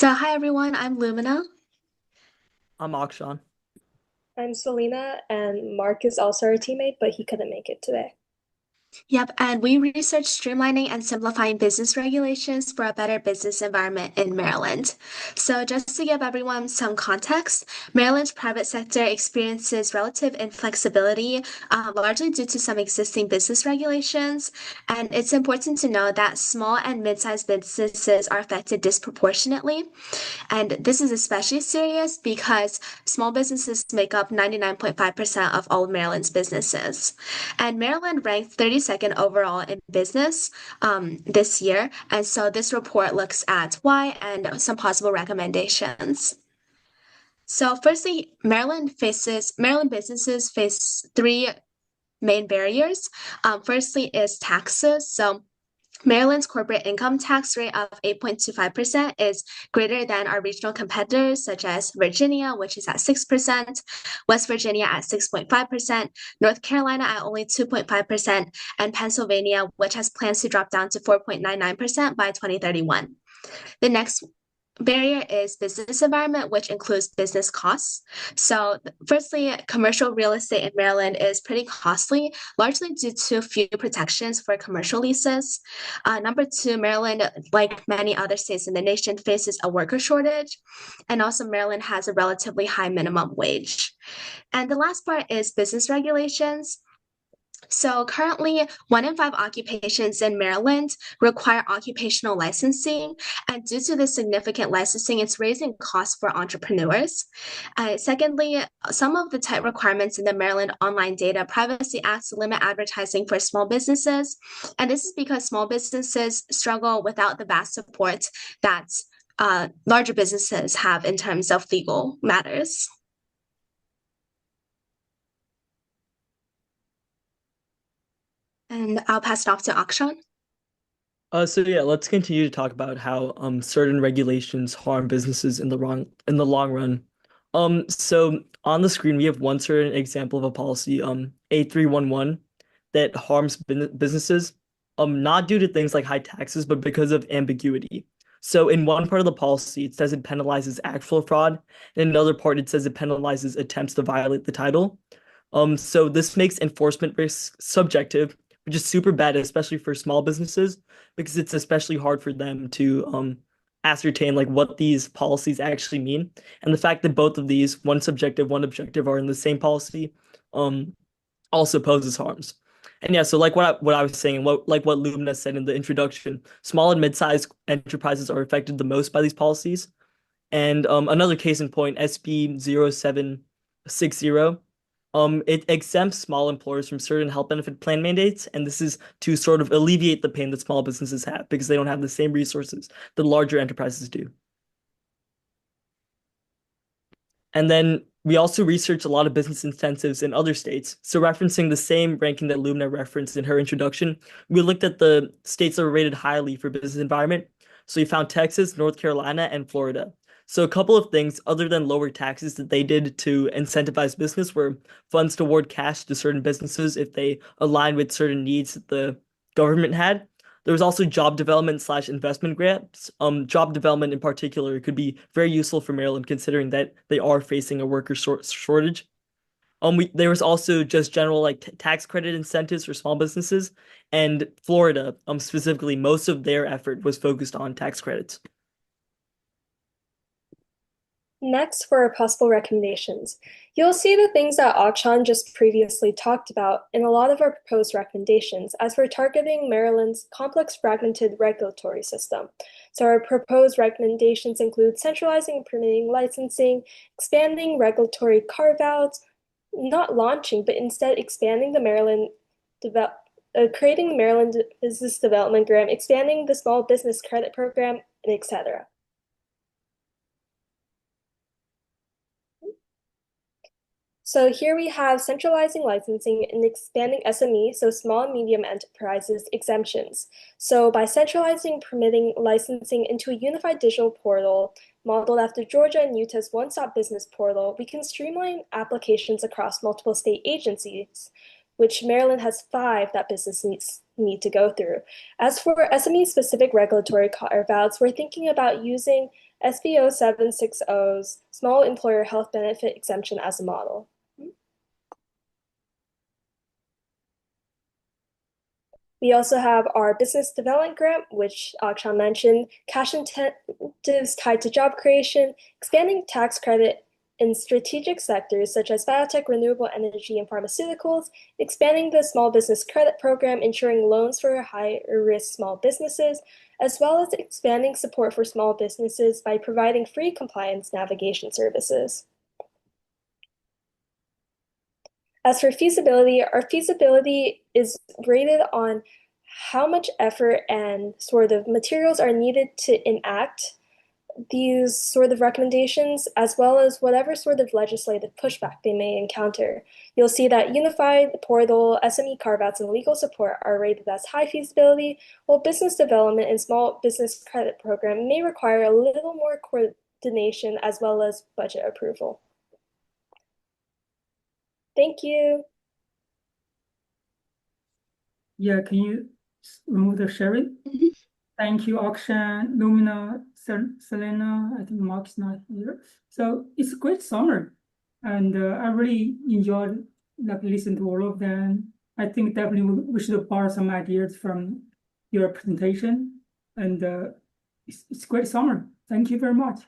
So, hi everyone, I'm Lumina. I'm Akshan. I'm Selena, and Mark is also our teammate, but he couldn't make it today. Yep, and we research streamlining and simplifying business regulations for a better business environment in Maryland. So, just to give everyone some context, Maryland's private sector experiences relative inflexibility, largely due to some existing business regulations. And it's important to know that small and mid-sized businesses are affected disproportionately. And this is especially serious because small businesses make up 99.5% of all Maryland's businesses. And Maryland ranked 32nd overall in business this year. And so this report looks at why and some possible recommendations. So firstly, Maryland businesses face three main barriers. Firstly is taxes. So Maryland's corporate income tax rate of 8.25% is greater than our regional competitors, such as Virginia, which is at 6%, West Virginia at 6.5%, North Carolina at only 2.5%, and Pennsylvania, which has plans to drop down to 4.99% by 2031. The next barrier is business environment, which includes business costs. So, firstly, commercial real estate in Maryland is pretty costly, largely due to few protections for commercial leases. Number two, Maryland, like many other states in the nation, faces a worker shortage. And also, Maryland has a relatively high minimum wage. And the last part is business regulations. So currently, one in five occupations in Maryland require occupational licensing, and due to this significant licensing, it's raising costs for entrepreneurs. Secondly, some of the tight requirements in the Maryland Online Data Privacy Act limit advertising for small businesses, and this is because small businesses struggle without the vast support that larger businesses have in terms of legal matters. And I'll pass it off to Akshan. So yeah, let's continue to talk about how certain regulations harm businesses in the long run. So on the screen we have one certain example of a policy, A311, that harms businesses, not due to things like high taxes, but because of ambiguity. So in one part of the policy, it says it penalizes actual fraud. In another part, it says it penalizes attempts to violate the title. So this makes enforcement risk subjective, which is super bad, especially for small businesses, because it's especially hard for them to ascertain like what these policies actually mean. And the fact that both of these, one subjective, one objective, are in the same policy, um, also poses harms. And yeah, so like what I was saying, and what Lumina said in the introduction, small and mid-sized enterprises are affected the most by these policies. And another case in point, SB 0760, it exempts small employers from certain health benefit plan mandates, and this is to sort of alleviate the pain that small businesses have because they don't have the same resources that larger enterprises do. And then we also researched a lot of business incentives in other states. So referencing the same ranking that Lumina referenced in her introduction, we looked at the states that were rated highly for business environment. So we found Texas, North Carolina, and Florida. So a couple of things other than lower taxes that they did to incentivize business were funds to award cash to certain businesses if they align with certain needs that the government had. There was also job development slash investment grants. Job development in particular could be very useful for Maryland, considering that they are facing a worker shortage. There was also just general like tax credit incentives for small businesses, and Florida, specifically, most of their effort was focused on tax credits. Next, for our possible recommendations. You'll see the things that Akshan just previously talked about in a lot of our proposed recommendations as we're targeting Maryland's complex fragmented regulatory system. So our proposed recommendations include centralizing and permitting licensing, expanding regulatory carve-outs, not launching, but instead expanding the creating the Maryland Business Development Grant, expanding the Small Business Credit Program, and etc. So here we have centralizing licensing and expanding SME, so small and medium enterprises exemptions. So by centralizing permitting licensing into a unified digital portal modeled after Georgia and Utah's one-stop business portal, we can streamline applications across multiple state agencies, which Maryland has 5 that businesses need to go through. As for SME-specific regulatory carve-outs, we're thinking about using SBO 760's Small Employer Health Benefit Exemption as a model. We also have our business development grant, which Akshan mentioned, cash incentives tied to job creation, expanding tax credit in strategic sectors such as biotech, renewable energy, and pharmaceuticals, expanding the small business credit program, ensuring loans for higher-risk small businesses, as well as expanding support for small businesses by providing free compliance navigation services. As for feasibility, our feasibility is rated on how much effort and sort of materials are needed to enact these sort of recommendations, as well as whatever sort of legislative pushback they may encounter. You'll see that unified portal, SME carve-outs, and legal support are rated as high feasibility, while business development and small business credit program may require a little more coordination as well as budget approval. Thank you. Yeah, can you remove the sharing? Thank you, Akshan, Lumina, Selena. I think Mark's not here. So it's a great summer, and I really enjoyed listening to all of them. I think definitely we should borrow some ideas from your presentation, and it's great summer. Thank you very much.